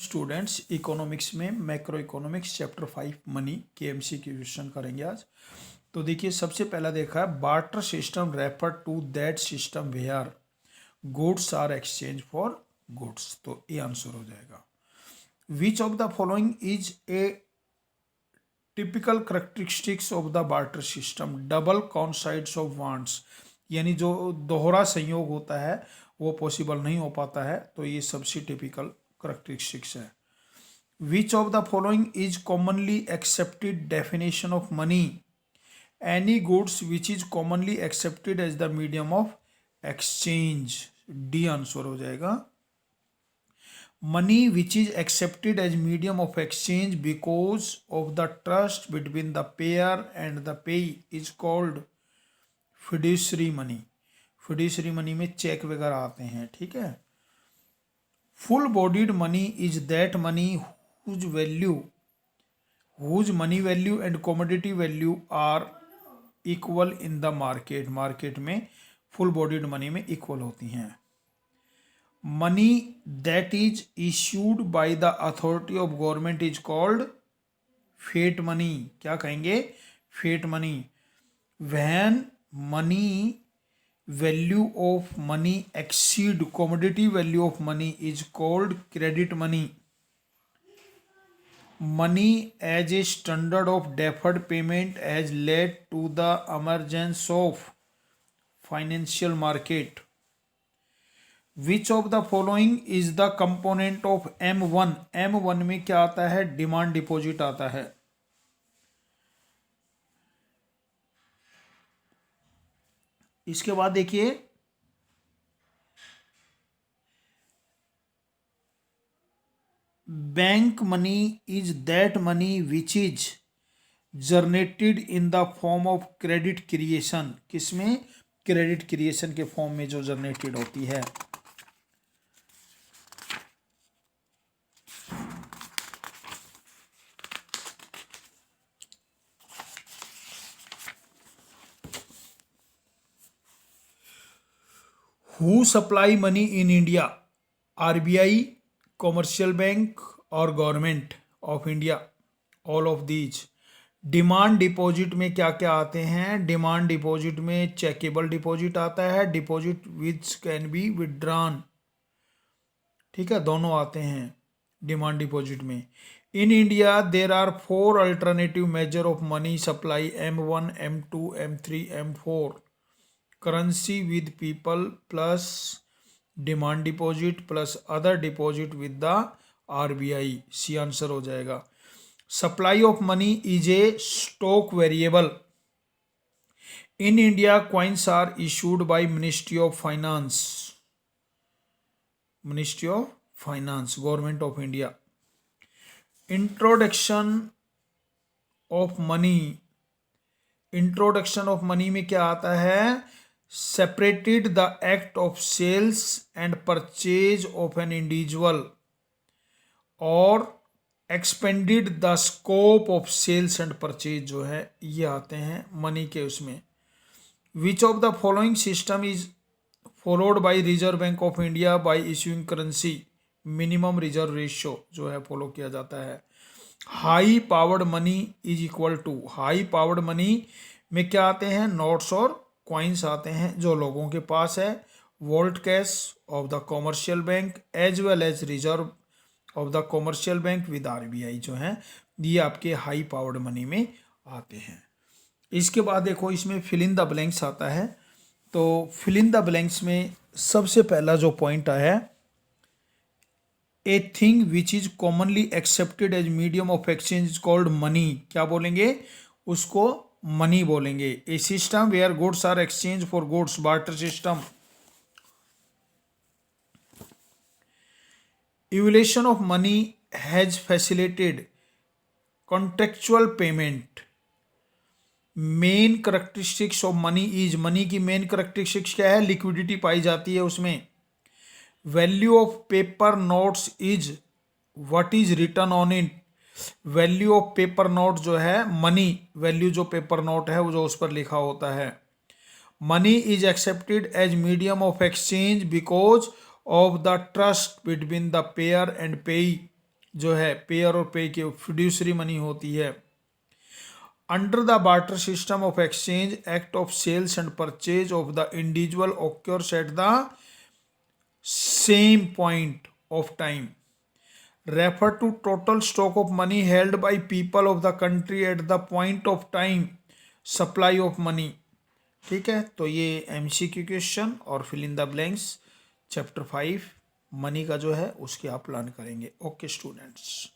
Students, economics में macroeconomics chapter 5 money के MCQ question करेंगे आज। तो देखिए, सबसे पहला देखा है barter system refer to that system where goods are exchange for goods. तो ये आंसर हो जाएगा। Which of the following is a typical characteristics of the barter system? Double coincidence of wants, यानी जो दोहरा संयोग होता है वो पॉसिबल नहीं हो पाता है, तो ये सबसे टिपिकल करेक्टरिस्टिक्स है। Which of the following is commonly accepted definition of money? Any goods which is commonly accepted as the medium of exchange. D answer हो जाएगा। Money which is accepted as medium of exchange because of the trust between the payer and the payee is called fiduciary money. Fiduciary money में cheque वगैरह आते हैं, ठीक है। Full bodied money is that money whose money value and commodity value are equal in the market. Market में full bodied money में equal होती हैं। Money that is issued by the authority of government is called fiat money. क्या कहेंगे? Fiat money. When money value of money exceed commodity value of money is called credit money. Money as a standard of deferred payment has led to the emergence of financial market. Which of the following is the component of M1? M1 में क्या आता है? Demand deposit आता है। इसके बाद देखिए, bank money is that money which is generated in the form of credit creation. किसमें? क्रेडिट क्रिएशन के फॉर्म में जो जनरेटेड होती है। Who supply money in India? RBI, commercial bank और government of India, all of these. Demand deposit में क्या क्या आते हैं? डिमांड डिपॉजिट में चेकेबल डिपॉजिट आता है, deposit which can be withdrawn, ठीक है, दोनों आते हैं डिमांड डिपॉजिट में। इन India there are 4 alternative measure of money supply, M1, M2, M3, M4। Currency with people plus demand deposit plus other deposit with the RBI. C answer हो जाएगा। Supply of money is a stock variable. In India coins are issued by Ministry of Finance. Ministry of Finance, Government of India. Introduction of money. Introduction of money में क्या आता है? Separated the act of sales and purchase of N individual और expanded the scope of sales and purchase, जो है ये आते हैं मनी के उसमें। Which of the following system is followed by Reserve Bank of India by issuing currency? Minimum reserve ratio जो है फॉलो किया जाता है। High powered money is equal to, high powered money में क्या आते हैं? नोट्स और कॉइन्स आते हैं जो लोगों के पास है। Vault cash of the commercial bank as well as reserve of the commercial bank with RBI, जो है ये आपके हाई पावर्ड मनी में आते हैं। इसके बाद देखो, इसमें फिल इन द ब्लैंक्स आता है। तो फिल इन द ब्लैंक्स में सबसे पहला जो पॉइंट है, a thing which is commonly accepted as medium of exchange is called money. क्या बोलेंगे? उसको मनी बोलेंगे। A system where goods are exchange for goods, barter system. Evolution of money has facilitated contractual payment. Main characteristics of money is, money की main characteristics क्या है? Liquidity पाई जाती है उसमें। Value of paper notes is what is return on it. Value of paper note जो है, money value जो पेपर नोट है वो जो उस पर लिखा होता है। Money is accepted as medium of exchange because of the trust between the payer and payee जो है पेयर और पे की फिड्यूसरी मनी होती है। Under the barter system of exchange act of sales and purchase of the individual occurs at the same point of time, refer to total stock of money held by people of the country at the point of time supply of money। ठीक है, तो ये MCQ question और fill in the blanks chapter 5 money का जो है उसके आप प्लान करेंगे। Okay students.